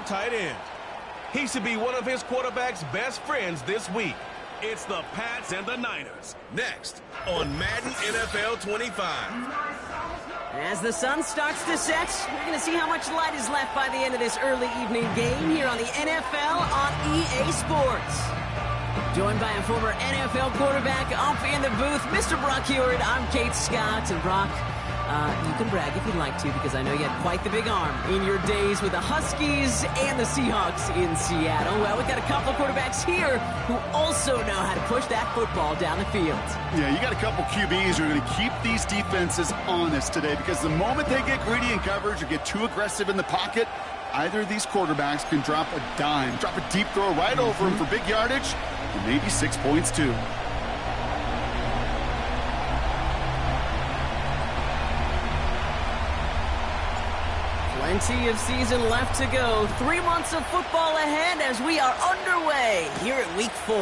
at tight end. He should be one of his quarterback's best friends this week. It's the Pats and the Niners. Next on Madden NFL 25. As the sun starts to set, we're going to see how much light is left by the end of this early evening game here on the NFL on EA Sports. Joined by a former NFL quarterback up in the booth, Mr. Brock Heward. I'm Kate Scott. And Brock, you can brag if you'd like to, because I know you had quite the big arm in your days with the Huskies and the Seahawks in Seattle. Well, we've got a couple of quarterbacks here who also know how to push that football down the field. Yeah, you got a couple QBs who are going to keep these defenses honest today, because the moment they get greedy in coverage or get too aggressive in the pocket, either of these quarterbacks can drop a dime, drop a deep throw right over him for big yardage, and maybe 6 points too. Plenty of season left to go. 3 months of football ahead as we are underway here at Week 4.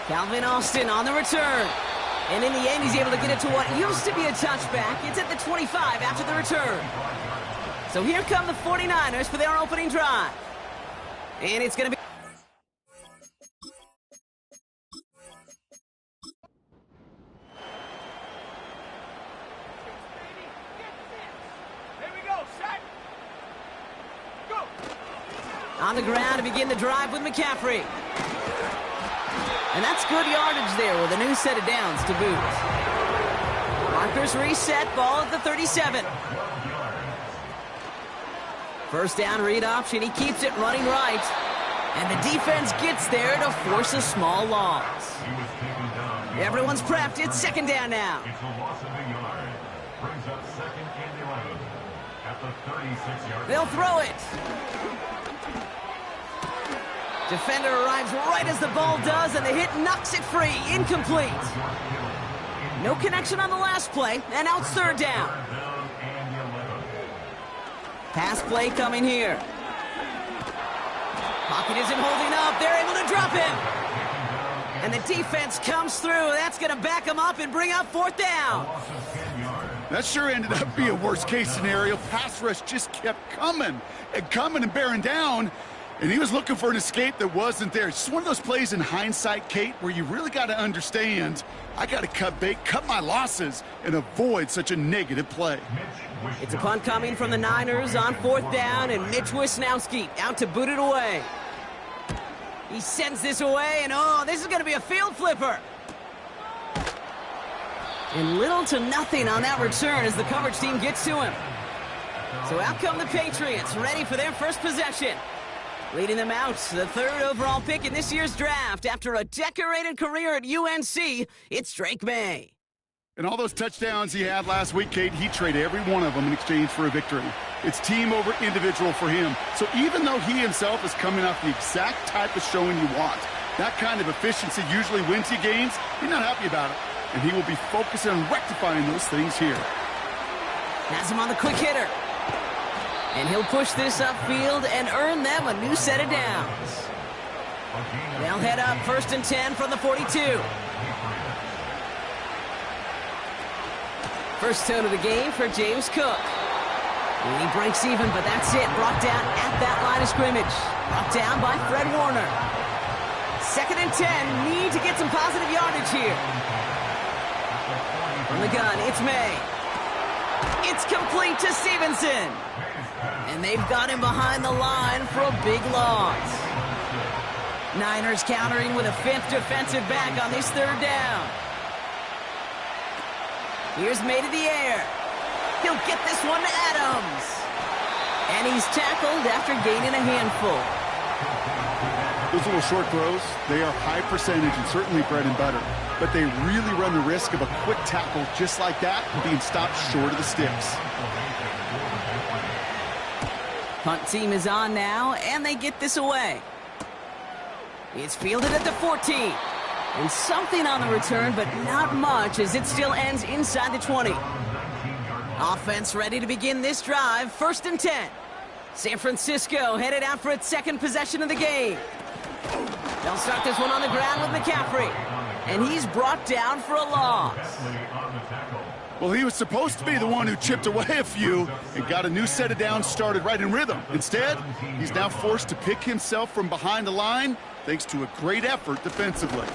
Calvin Austin on the return. And in the end, he's able to get it to what used to be a touchback. It's at the 25 after the return. So here come the 49ers for their opening drive. And it's going to be... On the ground to begin the drive with McCaffrey. And that's good yardage there with a new set of downs to boot. Markers reset, ball at the 37. First down read option, he keeps it running right. And the defense gets there to force a small loss. Everyone's prepped, it's second down now. It's a loss of a yard. Brings up second and 11 at the 36-yard line. They'll throw it. Defender arrives right as the ball does, and the hit knocks it free. Incomplete. No connection on the last play, and now it's third down. Pass play coming here. Pocket isn't holding up. They're able to drop him. And the defense comes through. That's going to back him up and bring up fourth down. That sure ended up being a worst-case scenario. Pass rush just kept coming and bearing down. And he was looking for an escape that wasn't there. It's just one of those plays in hindsight, Kate, where you really got to understand, I got to cut bait, cut my losses, and avoid such a negative play. It's a punt coming from the Niners on fourth down, and Mitch Wisnowski out to boot it away. He sends this away, and oh, this is going to be a field flipper. And little to nothing on that return as the coverage team gets to him. So out come the Patriots, ready for their first possession. Leading them out, the third overall pick in this year's draft. After a decorated career at UNC, it's Drake May. And all those touchdowns he had last week, Kate, he traded every one of them in exchange for a victory. It's team over individual for him. So even though he himself is coming off the exact type of showing you want, that kind of efficiency usually wins you games, he's not happy about it. And he will be focusing on rectifying those things here. Has him on the quick hitter. And he'll push this upfield and earn them a new set of downs. They'll head up first and 10 from the 42. First tone of the game for James Cook. He breaks even, but that's it. Brought down at that line of scrimmage. Brought down by Fred Warner. Second and 10. Need to get some positive yardage here. From the gun, it's May. It's complete to Stevenson. And they've got him behind the line for a big loss. Niners countering with a fifth defensive back on this third down. Here's May to the air. He'll get this one to Adams. And he's tackled after gaining a handful. Those little short throws, they are high percentage and certainly bread and butter. But they really run the risk of a quick tackle just like that and being stopped short of the sticks. Punt team is on now, and they get this away. It's fielded at the 14. And something on the return, but not much, as it still ends inside the 20. Offense ready to begin this drive, first and 10. San Francisco headed out for its second possession of the game. They'll start this one on the ground with McCaffrey. And he's brought down for a loss. Well, he was supposed to be the one who chipped away a few and got a new set of downs started right in rhythm. Instead, he's now forced to pick himself from behind the line thanks to a great effort defensively.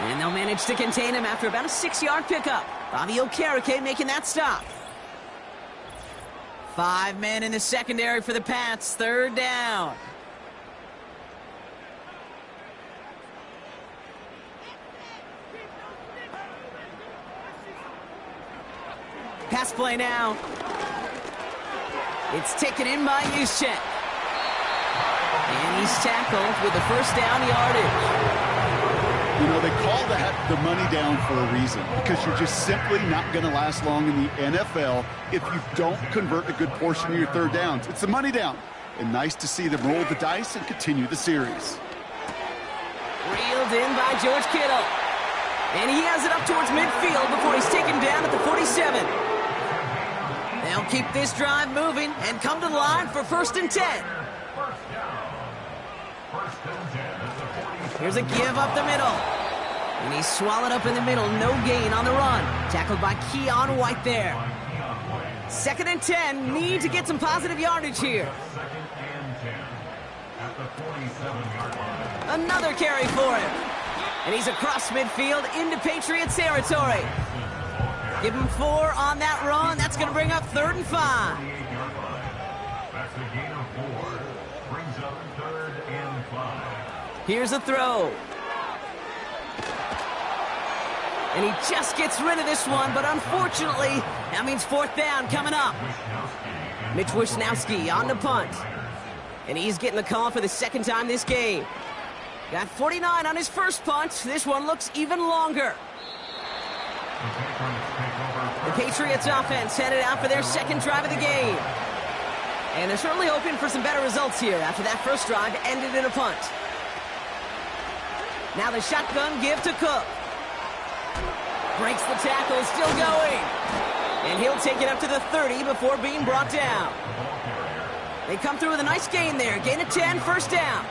And they'll manage to contain him after about a 6-yard pickup. Bobby Okereke making that stop. 5 men in the secondary for the Pats. 3rd down. Pass play now. It's taken in by Juszczyk. And he's tackled with the first down yardage. You know, they call that the money down for a reason, because you're just simply not going to last long in the NFL if you don't convert a good portion of your 3rd downs. It's the money down. And nice to see them roll the dice and continue the series. Reeled in by George Kittle. And he has it up towards midfield before he's taken down at the 47. They'll keep this drive moving and come to the line for 1st and 10. Here's a give up the middle. And he's swallowed up in the middle. No gain on the run. Tackled by Keon White there. 2nd and 10. Need to get some positive yardage here. Another carry for him. And he's across midfield into Patriots territory. Give him 4 on that run. That's going to bring up 3rd and 5. That's a gain of 4. Brings up 3rd and 5. Here's a throw. And he just gets rid of this one, but unfortunately, that means 4th down coming up. Mitch Wishnowsky on the punt. And he's getting the call for the 2nd time this game. Got 49 on his first punt. This one looks even longer. The Patriots offense headed out for their 2nd drive of the game. And they're certainly hoping for some better results here after that first drive ended in a punt. Now the shotgun give to Cook. Breaks the tackle, still going. And he'll take it up to the 30 before being brought down. They come through with a nice gain there. Gain of 10, 1st down.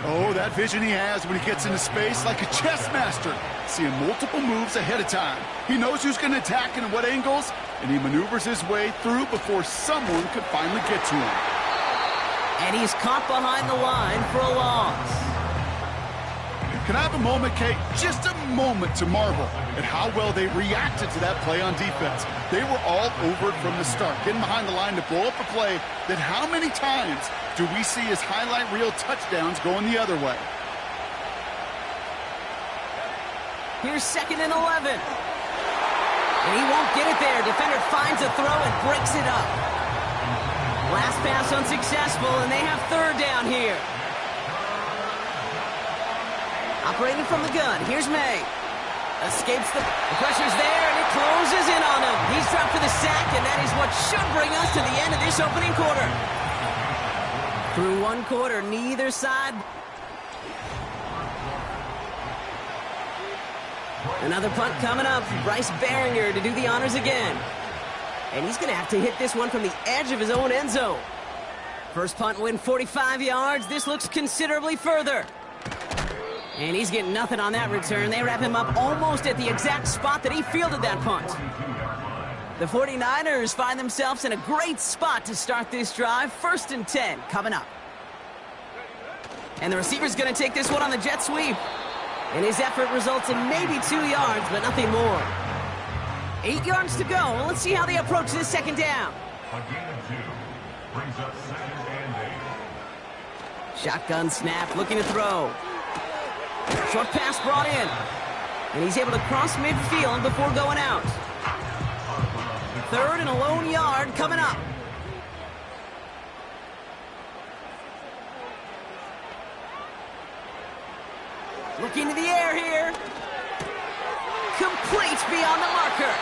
Oh, that vision he has when he gets into space like a chess master. Seeing multiple moves ahead of time. He knows who's going to attack and at what angles, and he maneuvers his way through before someone could finally get to him. And he's caught behind the line for a loss. Can I have a moment, Kate? Just a moment to marvel at how well they reacted to that play on defense. They were all over it from the start, getting behind the line to blow up a play that how many times do we see as highlight reel touchdowns going the other way? Here's 2nd and 11. And he won't get it there. Defender finds a throw and breaks it up. Last pass unsuccessful, and they have 3rd down here. Operating from the gun, here's May. Escapes the pressure's there, and it closes in on him. He's dropped for the sack, and that is what should bring us to the end of this opening quarter. Through 1 quarter, neither side. Another punt coming up. Bryce Behringer to do the honors again. And he's going to have to hit this one from the edge of his own end zone. First punt win 45 yards. This looks considerably further. And he's getting nothing on that return. They wrap him up almost at the exact spot that he fielded that punt. The 49ers find themselves in a great spot to start this drive. 1st and 10 coming up. And the receiver's going to take this one on the jet sweep. And his effort results in maybe 2 yards, but nothing more. 8 yards to go. Let's see how they approach this 2nd down. A gain of 2. Brings up 2nd and 8. Shotgun snap, looking to throw. Short pass brought in. And he's able to cross midfield before going out. 3rd and a lone yard coming up. Looking to the air here. Complete beyond the marker.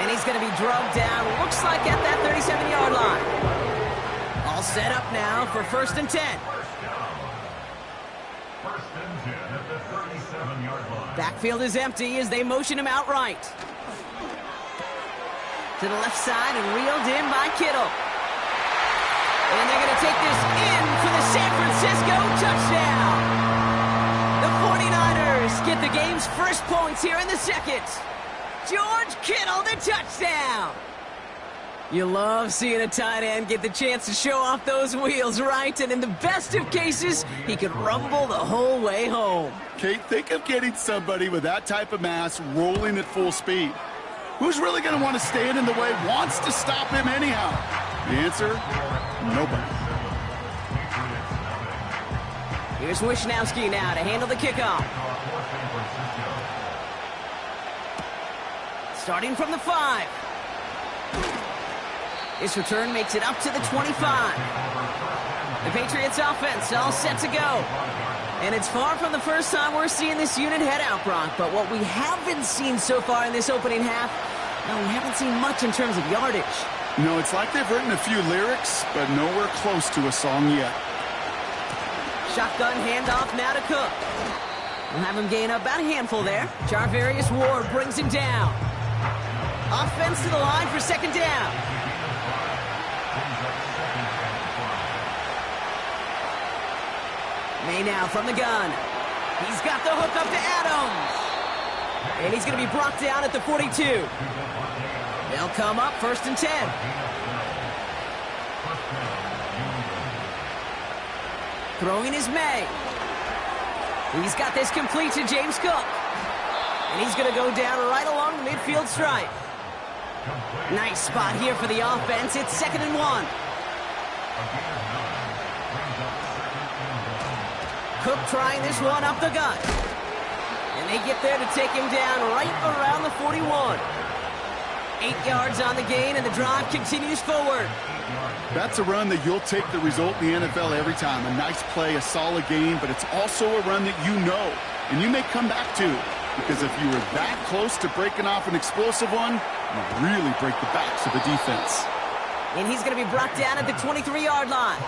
And he's going to be drugged down, looks like at that 37-yard line. All set up now for 1st and 10. Backfield is empty as they motion him out right. To the left side and reeled in by Kittle. And they're going to take this in for the San Francisco touchdown. The 49ers get the game team's first points here in the second. George Kittle, the touchdown. You love seeing a tight end get the chance to show off those wheels, right? And in the best of cases, he could rumble the whole way home. Kate, think of getting somebody with that type of mass rolling at full speed. Who's really going to want to stand in the way, wants to stop him anyhow? The answer, nobody. Here's Wishnowski now to handle the kickoff. Starting from the 5. This return makes it up to the 25. The Patriots offense all set to go. And it's far from the first time we're seeing this unit head out, Brock. But what we haven't seen so far in this opening half, no, we haven't seen much in terms of yardage. No, it's like they've written a few lyrics, but nowhere close to a song yet. Shotgun handoff now to Cook. We'll have him gain up about a handful there. Jarvarius Ward brings him down. Offense to the line for second down. May now from the gun. He's got the hook up to Adams. And he's going to be brought down at the 42. They'll come up 1st and 10. Throwing is May. He's got this complete to James Cook. And he's going to go down right along the midfield stripe. Nice spot here for the offense. It's 2nd and 1. Cook trying this one up the gut. And they get there to take him down right around the 41. 8 yards on the gain, and the drive continues forward. That's a run that you'll take the result in the NFL every time. A nice play, a solid game, but it's also a run that you know, and you may come back to. Because if you were that close to breaking off an explosive one, you really break the backs of the defense. And he's going to be brought down at the 23-yard line.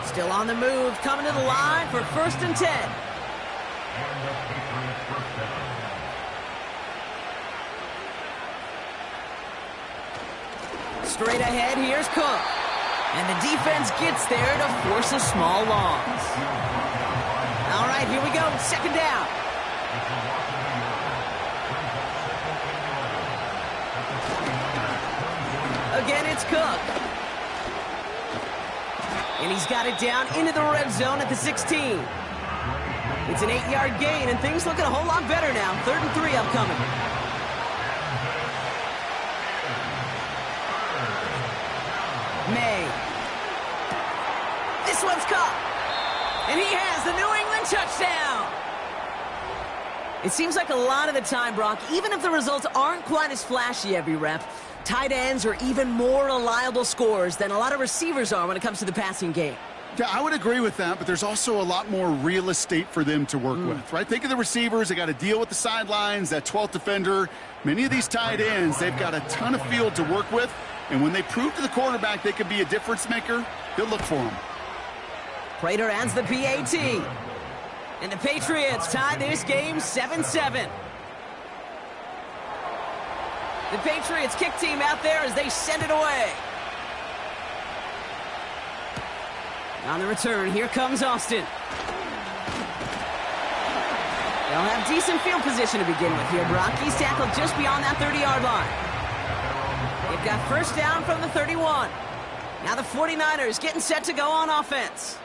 Still on the move, coming to the line for 1st and 10. Straight ahead, here's Cook. And the defense gets there to force a small loss. All right, here we go, 2nd down. Again, it's Cook. And he's got it down into the red zone at the 16. It's an 8-yard gain, and things looking a whole lot better now. 3rd and 3 upcoming. May. This one's caught. And he has the New England touchdown. It seems like a lot of the time, Brock, even if the results aren't quite as flashy every rep, tight ends are even more reliable scorers than a lot of receivers are when it comes to the passing game. Yeah, I would agree with that, but there's also a lot more real estate for them to work with, right? Think of the receivers. They got to deal with the sidelines, that 12th defender. Many of these tight ends, they've got a ton of field to work with, and when they prove to the quarterback they could be a difference maker, he'll look for them. Prater adds the PAT. And the Patriots tie this game 7-7. The Patriots kick team out there as they send it away. On the return, here comes Austin. They'll have decent field position to begin with here, Brock. He's tackled just beyond that 30-yard line. They've got 1st down from the 31. Now the 49ers getting set to go on offense.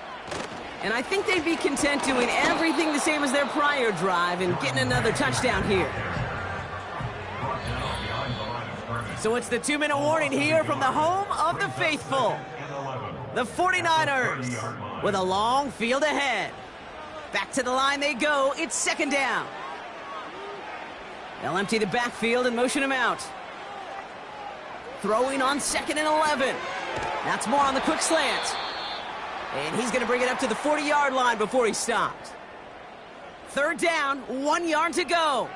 And I think they'd be content doing everything the same as their prior drive and getting another touchdown here. So it's the 2-minute warning here from the home of the faithful. The 49ers with a long field ahead. Back to the line they go. It's 2nd down. They'll empty the backfield and motion him out. Throwing on 2nd and 11. That's more on the quick slant. And he's going to bring it up to the 40-yard line before he stopped. 3rd down, 1 yard to go.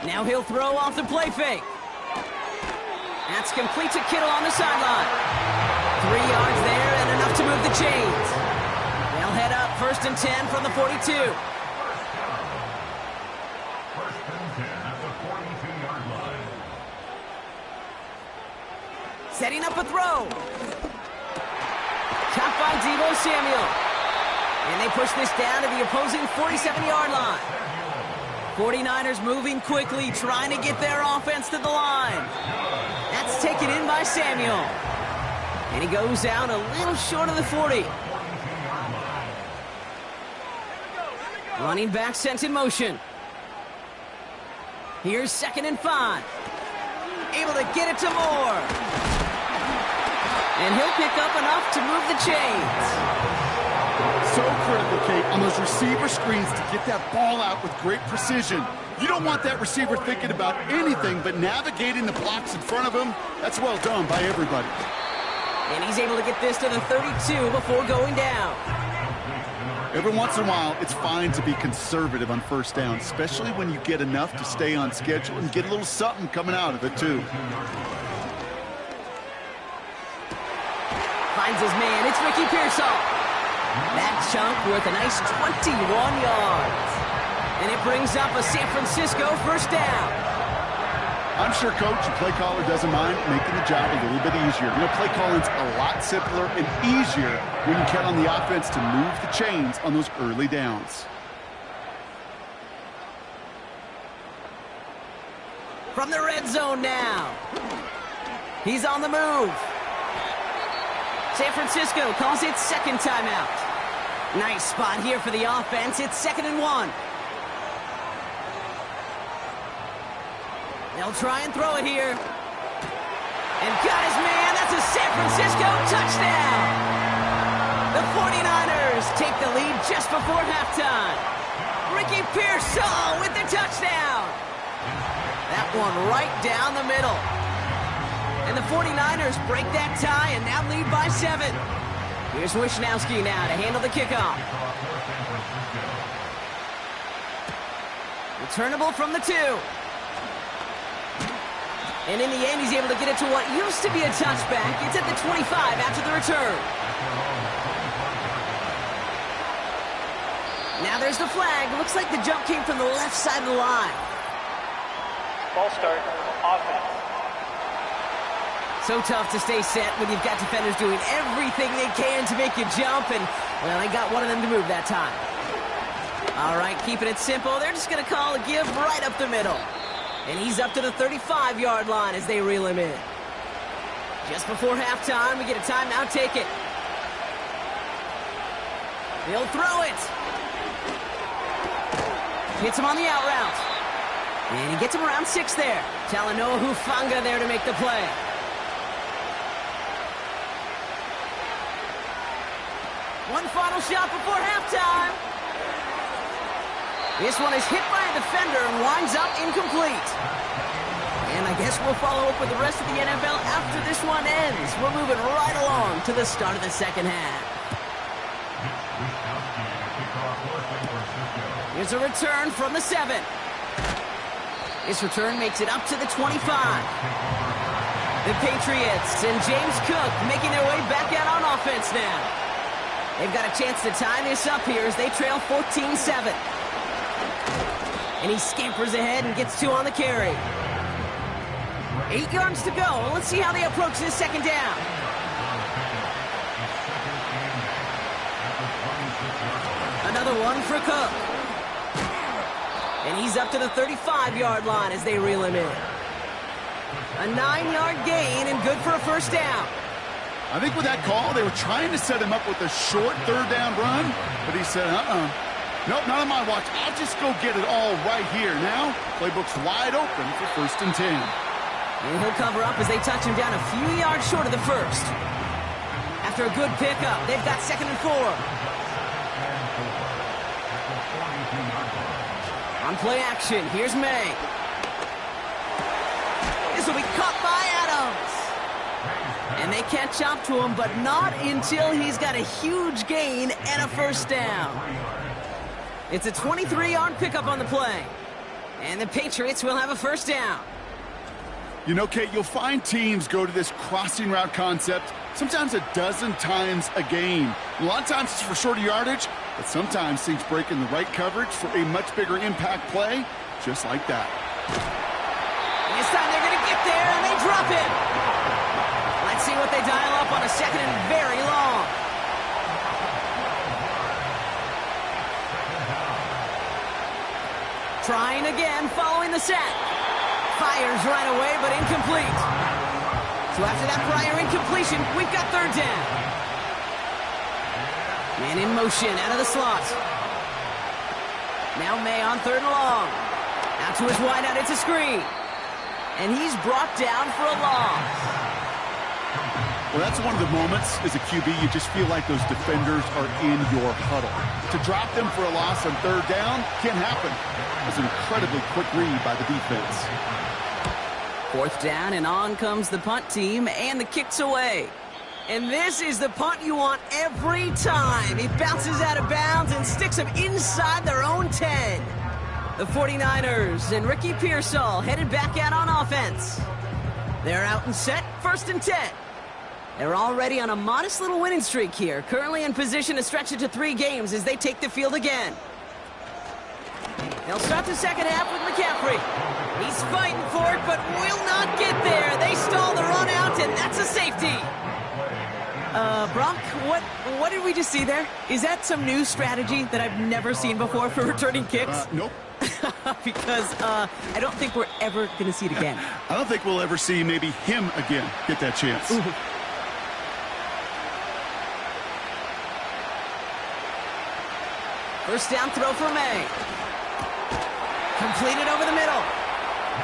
Now he'll throw off the play fake. That's complete to Kittle on the sideline. 3 yards there and enough to move the chains. They'll head up 1st and 10 from the 42. 1st and 10 at the 42-yard line. Setting up a throw. Caught by Deebo Samuel. And they push this down to the opposing 47-yard line. 49ers moving quickly, trying to get their offense to the line. That's taken in by Samuel. And he goes out a little short of the 40. Running back sent in motion. Here's 2nd and 5. Able to get it to Moore. And he'll pick up enough to move the chains. So critical, Kate, on those receiver screens to get that ball out with great precision. You don't want that receiver thinking about anything but navigating the blocks in front of him. That's well done by everybody. And he's able to get this to the 32 before going down. Every once in a while, it's fine to be conservative on first down, especially when you get enough to stay on schedule and get a little something coming out of it, too. Finds his man. It's Ricky Pearsall. That chunk worth a nice 21 yards. And it brings up a San Francisco first down. I'm sure Coach and play caller doesn't mind making the job a little bit easier. You know, play calling's a lot simpler and easier when you count on the offense to move the chains on those early downs. From the red zone now. He's on the move. San Francisco calls it second timeout. Nice spot here for the offense. It's 2nd and 1. They'll try and throw it here. And got his man. That's a San Francisco touchdown. The 49ers take the lead just before halftime. Ricky Pearsall with the touchdown. That one right down the middle. And the 49ers break that tie and now lead by 7. Here's Wishnowski now to handle the kickoff. Returnable from the 2. And in the end, he's able to get it to what used to be a touchback. It's at the 25 after the return. Now there's the flag. Looks like the jump came from the left side of the line. Ball start, offense. So tough to stay set when you've got defenders doing everything they can to make you jump. And, well, they got one of them to move that time. All right, keeping it simple. They're just going to call a give right up the middle. And he's up to the 35-yard line as they reel him in. Just before halftime, we get a timeout. Take it. He'll throw it. Hits him on the out route. And he gets him around 6 there. Talanoa Hufanga there to make the play. One final shot before halftime. This one is hit by a defender and winds up incomplete. And I guess we'll follow up with the rest of the NFL after this one ends. We're moving right along to the start of the second half. Here's a return from the 7. This return makes it up to the 25. The Patriots and James Cook making their way back out on offense now. They've got a chance to tie this up here as they trail 14-7. And he scampers ahead and gets 2 on the carry. 8 yards to go. Let's see how they approach this second down. Another one for Cook. And he's up to the 35-yard line as they reel him in. A 9-yard gain and good for a first down. I think with that call, they were trying to set him up with a short third down run, but he said, nope, not on my watch. I'll just go get it all right here. Now, playbook's wide open for 1st and 10. And he'll cover up as they touch him down a few yards short of the first. After a good pickup, they've got 2nd and 4. On play action, here's May. This will be caught by Adams. And they catch up to him, but not until he's got a huge gain and a first down. It's a 23-yard pickup on the play. And the Patriots will have a first down. You know, Kate, you'll find teams go to this crossing route concept sometimes a dozen times a game. A lot of times it's for shorter yardage, but sometimes things break in the right coverage for a much bigger impact play, just like that. And this time they're going to get there, and they drop it. Let's see what they dial up on a 2nd and very long. Trying again, following the sack. Fires right away, but incomplete. So after that prior incompletion, we've got third down. Man in motion, out of the slot. Now May on third and long. Out to his wideout, it's a screen. And he's brought down for a loss. Well, that's one of the moments as a QB you just feel like those defenders are in your huddle. To drop them for a loss on third down can't happen. It's an incredibly quick read by the defense. Fourth down, and on comes the punt team, and the kick's away. And this is the punt you want every time. He bounces out of bounds and sticks them inside their own 10. The 49ers and Ricky Pearsall headed back out on offense. They're out and set, 1st and 10. They're already on a modest little winning streak here, currently in position to stretch it to 3 games as they take the field again. They'll start the second half with McCaffrey. He's fighting for it, but will not get there. They stall the run out, and that's a safety. Brock, what did we just see there? Is that some new strategy that I've never seen before for returning kicks? Nope. Because I don't think we're ever going to see it again. I don't think we'll ever see maybe him again get that chance. Ooh. First down throw for May. Completed over the middle.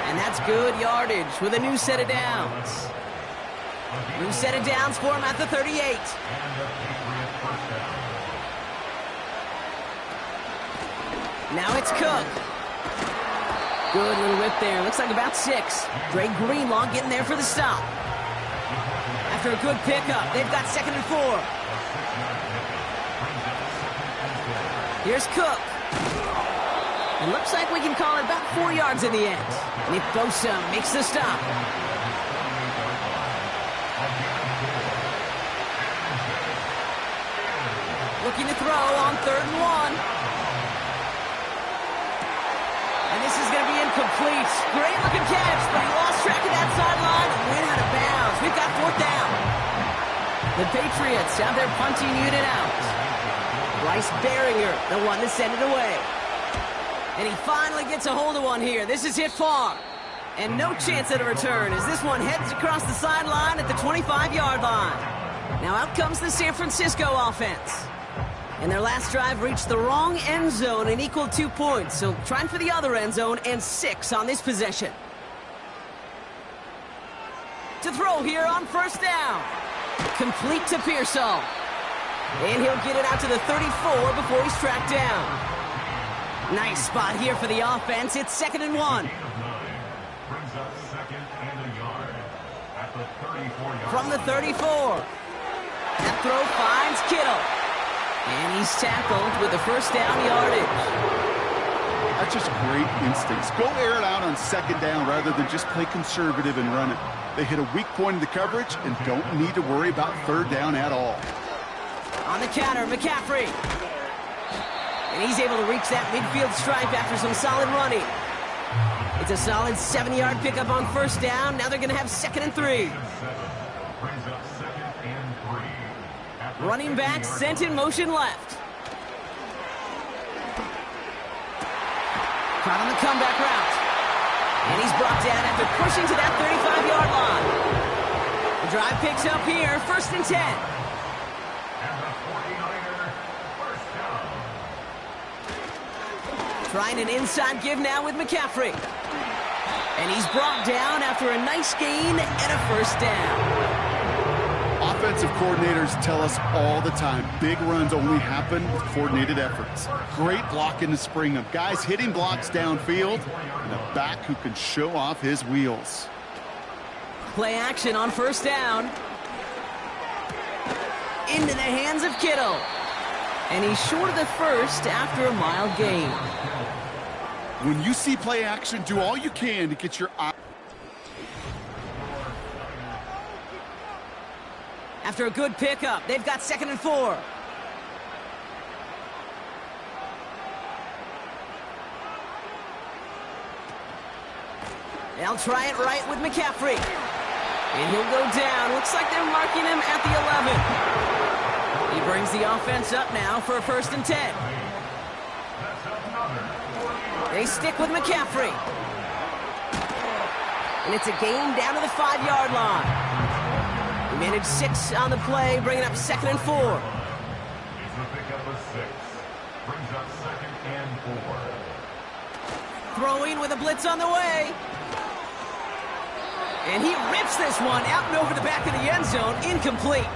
And that's good yardage with a new set of downs. New set of downs for him at the 38. Now it's Cook. Good little whip there. Looks like about 6. Dre Greenlaw getting there for the stop. After a good pickup, they've got 2nd and 4. Here's Cook. It looks like we can call it about 4 yards in the end. Nick Bosa makes the stop. Looking to throw on 3rd and 1. And this is going to be incomplete. Great looking catch, but he lost track of that sideline and went out of bounds. We've got 4th down. The Patriots have their punting unit out. Bryce Baringer, the one to send it away. And he finally gets a hold of one here. This is hit far. And no chance at a return as this one heads across the sideline at the 25-yard line. Now out comes the San Francisco offense. And their last drive reached the wrong end zone and equaled 2 points. So trying for the other end zone and 6 on this possession. To throw here on 1st down. Complete to Pearsall. And he'll get it out to the 34 before he's tracked down. Nice spot here for the offense. It's 2nd and 1. From the 34. That throw finds Kittle. And he's tackled with the 1st down yardage. That's just great instincts. Go air it out on 2nd down rather than just play conservative and run it. They hit a weak point in the coverage and don't need to worry about 3rd down at all. On the counter, McCaffrey. And he's able to reach that midfield stripe after some solid running. It's a solid 7-yard pickup on 1st down. Now they're going to have 2nd and 3. Running back sent in motion left. Caught on the comeback route. And he's brought down after pushing to that 35-yard line. The drive picks up here, 1st and 10. Trying an inside give now with McCaffrey. And he's brought down after a nice gain and a 1st down. Offensive coordinators tell us all the time, big runs only happen with coordinated efforts. Great blocking to spring them. Guys hitting blocks downfield, and a back who can show off his wheels. Play action on 1st down. Into the hands of Kittle. And he's short of the 1st after a mild gain. When you see play action, do all you can to get your eye. After a good pickup, they've got 2nd and 4. They'll try it right with McCaffrey. And he'll go down. Looks like they're marking him at the 11. He brings the offense up now for a 1st and 10. They stick with McCaffrey. And it's a gain down to the 5-yard line. He managed 6 on the play, bringing up 2nd and 4. He's the pickup of 6. Brings up 2nd and 4. Throwing with a blitz on the way. And he rips this one out and over the back of the end zone. Incomplete.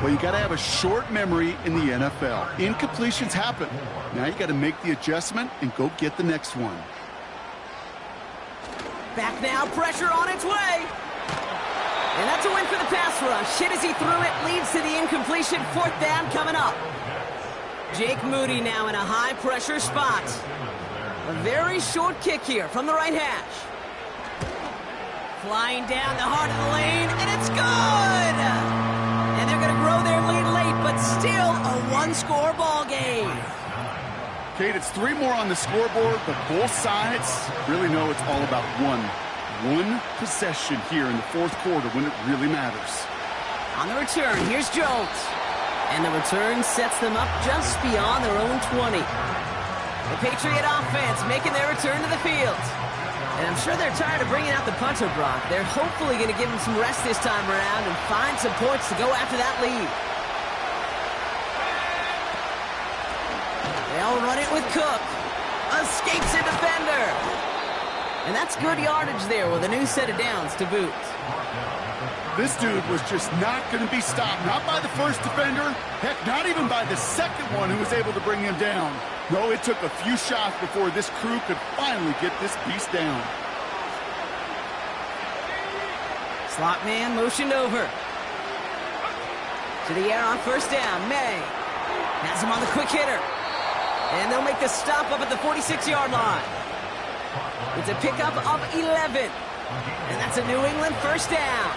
Well, you got to have a short memory in the NFL. Incompletions happen. Now you got to make the adjustment and go get the next one. Back now, pressure on its way. And that's a win for the pass rush. Hit as he threw it, leads to the incompletion. 4th down coming up. Jake Moody now in a high-pressure spot. A very short kick here from the right hash. Flying down the heart of the lane, and it's good! And they're going to grow their lead late, but still a 1-score ball game. Kate, it's 3 more on the scoreboard, but both sides really know it's all about one possession here in the 4th quarter when it really matters. On the return, here's Jones. And the return sets them up just beyond their own 20. The Patriot offense making their return to the field. And I'm sure they're tired of bringing out the punter, Brock. They're hopefully going to give him some rest this time around and find some points to go after that lead. They'll run it with Cook. Escapes a defender. And that's good yardage there with a new set of downs to boot. This dude was just not going to be stopped. Not by the first defender. Heck, not even by the second one who was able to bring him down. No, it took a few shots before this crew could finally get this beast down. Slot man motioned over. To the air on 1st down. May has him on the quick hitter. And they'll make the stop up at the 46-yard line. It's a pickup of 11. And that's a New England 1st down.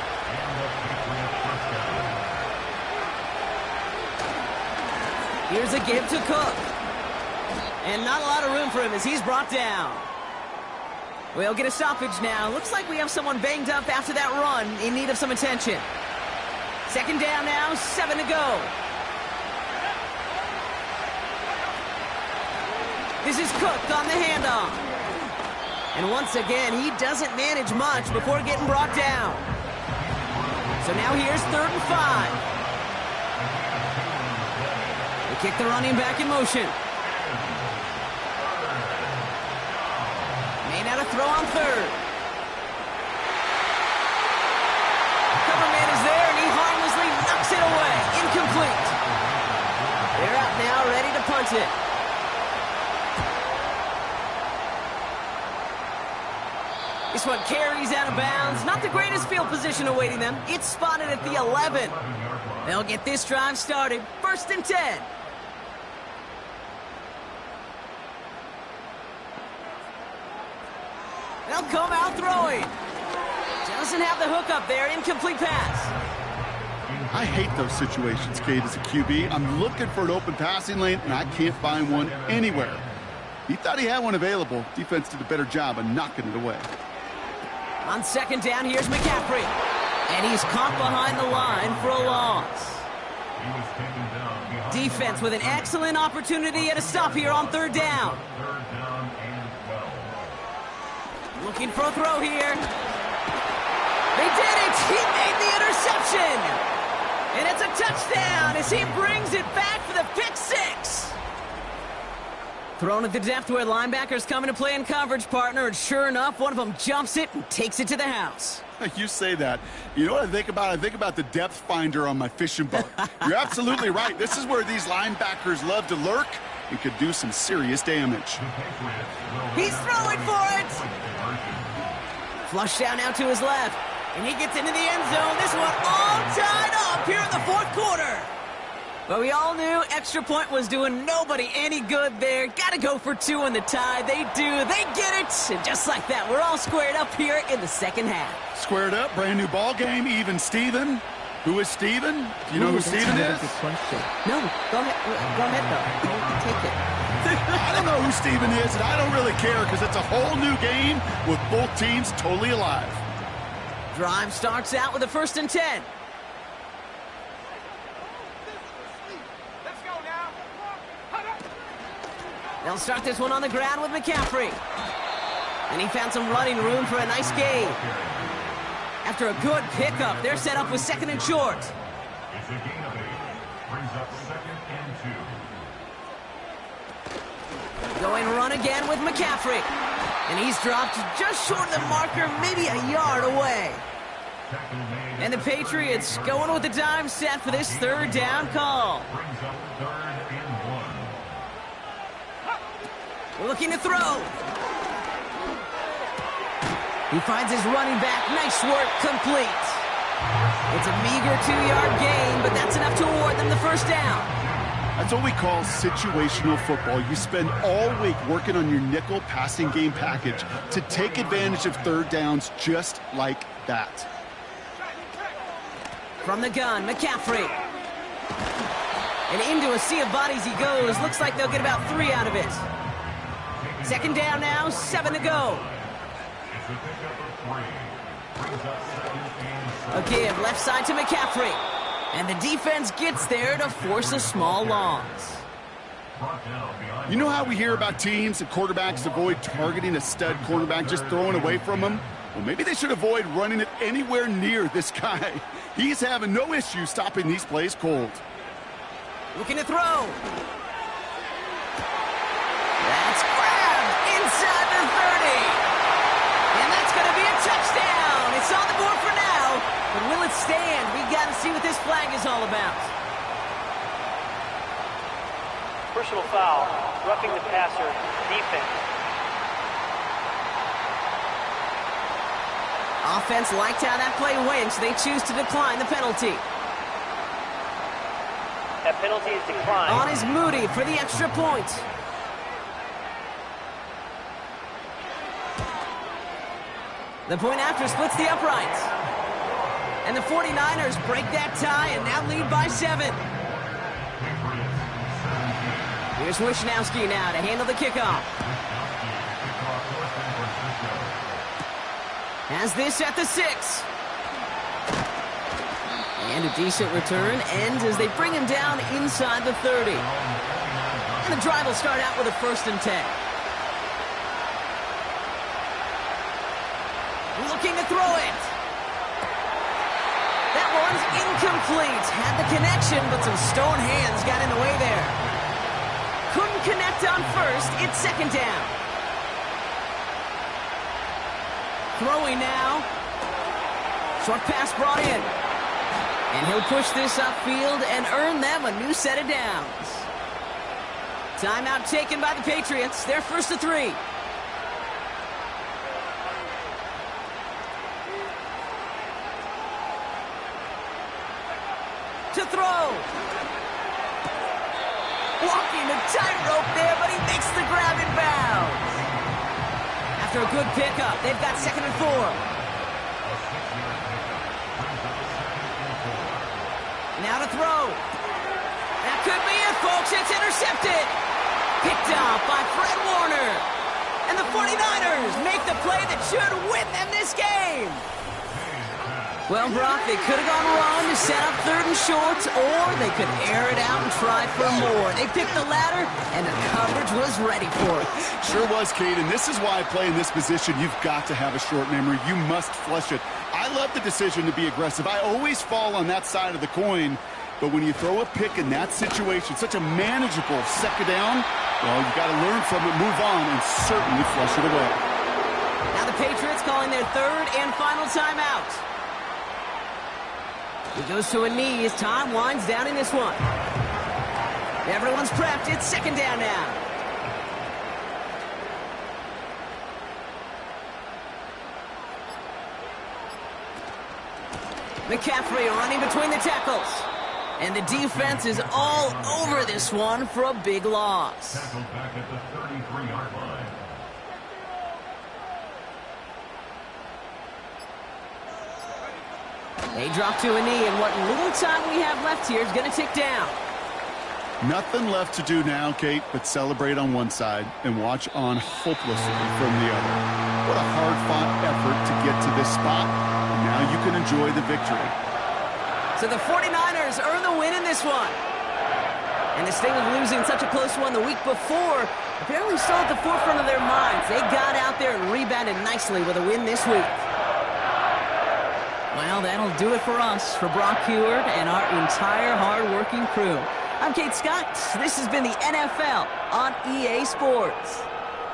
Here's a give to Cook. And not a lot of room for him as he's brought down. We'll get a stoppage now. Looks like we have someone banged up after that run in need of some attention. 2nd down now, 7 to go. This is Cook on the handoff. And once again, he doesn't manage much before getting brought down. So now here's 3rd and 5. They kick the running back in motion. May now to throw on 3rd. Cover man is there, and he harmlessly knocks it away. Incomplete. They're out now, ready to punt it. This one carries out of bounds. Not the greatest field position awaiting them. It's spotted at the 11. They'll get this drive started. 1st and 10. They'll come out throwing. Doesn't have the hook up there. Incomplete pass. I hate those situations, Kate, as a QB. I'm looking for an open passing lane, and I can't find one anywhere. He thought he had one available. Defense did a better job of knocking it away. On 2nd down, here's McCaffrey. And he's caught behind the line for a loss. Defense with an excellent opportunity at a stop here on 3rd down. Looking for a throw here. They did it! He made the interception! And it's a touchdown as he brings it back for the pick 6. Thrown at the depth where linebackers come into play in coverage, partner, and sure enough, one of them jumps it and takes it to the house. You say that. You know what I think about? I think about the depth finder on my fishing boat. You're absolutely right. This is where these linebackers love to lurk and could do some serious damage. He's throwing for it! Flush down now to his left, and he gets into the end zone. This one all tied up here in the 4th quarter. But we all knew extra point was doing nobody any good there. Got to go for 2 in the tie. They do. They get it. And just like that, we're all squared up here in the 2nd half. Squared up, brand new ball game, even Steven. Who is Steven? Do you know who Steven is? No, go ahead though. Take it. I don't know who Steven is, and I don't really care because it's a whole new game with both teams totally alive. Drive starts out with a 1st and 10. They'll start this one on the ground with McCaffrey. And he found some running room for a nice gain. After a good pickup, they're set up with 2nd and short. It's a gain of 8. Brings up 2nd and 2. Going run again with McCaffrey. And he's dropped just short of the marker, maybe a yard away. And the Patriots going with the dime set for this 3rd down call. Brings up 3rd and 1. Looking to throw. He finds his running back. Nice work, complete. It's a meager 2-yard gain, but that's enough to award them the 1st down. That's what we call situational football. You spend all week working on your nickel passing game package to take advantage of 3rd downs just like that. From the gun, McCaffrey. And into a sea of bodies he goes. Looks like they'll get about 3 out of it. 2nd down now, 7 to go. It's a pickup of 3. Brings up 2nd and 7. A give left side to McCaffrey. And the defense gets there to force a small loss. You know how we hear about teams and quarterbacks avoid targeting a stud cornerback, just throwing away from him? Well, maybe they should avoid running it anywhere near this guy. He's having no issue stopping these plays cold. Looking to throw. That's grabbed inside the 30. And that's going to be a touchdown. It's on the board for now. But will it stand? We got to see what this flag is all about. Personal foul, roughing the passer, defense. Offense liked how that play went, so they choose to decline the penalty. That penalty is declined. On is Moody for the extra point. The point after splits the uprights. And the 49ers break that tie and now lead by 7. Here's Wishnowski now to handle the kickoff. Has this at the 6. And a decent return ends as they bring him down inside the 30. And the drive will start out with a 1st and 10. Looking to throw it. That one's incomplete. Had the connection, but some stone hands got in the way there. Couldn't connect on 1st. It's 2nd down. Throwing now. Short pass brought in. And he'll push this upfield and earn them a new set of downs. Timeout taken by the Patriots. They're 1st to 3. To throw. Walking the tightrope there, but he makes the grab in bounds. After a good pickup, they've got 2nd and 4. Now to throw. That could be it, folks. It's intercepted. Picked off by Fred Warner. And the 49ers make the play that should win them this game. Well, Brock, they could have gone run to set up 3rd and short, or they could air it out and try for more. They picked the latter, and the coverage was ready for it. Sure was, Kate, and this is why I play in this position. You've got to have a short memory. You must flush it. I love the decision to be aggressive. I always fall on that side of the coin, but when you throw a pick in that situation, such a manageable 2nd down, well, you got to learn from it, move on, and certainly flush it away. Now the Patriots calling their 3rd and final timeout. He goes to a knee as time winds down in this one. Everyone's prepped. It's 2nd down now. McCaffrey running between the tackles. And the defense is all over this one for a big loss. Tackled back at the 33-yard line. They drop to a knee, and what little time we have left here is going to tick down. Nothing left to do now, Kate, but celebrate on one side and watch on hopelessly from the other. What a hard-fought effort to get to this spot, and now you can enjoy the victory. So the 49ers earn the win in this one. And the sting of losing such a close one the week before apparently still at the forefront of their minds. They got out there and rebounded nicely with a win this week. Well, that'll do it for us, for Brock Heward and our entire hard-working crew. I'm Kate Scott. This has been the NFL on EA Sports.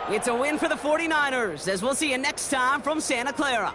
It's a win for the 49ers, as we'll see you next time from Santa Clara.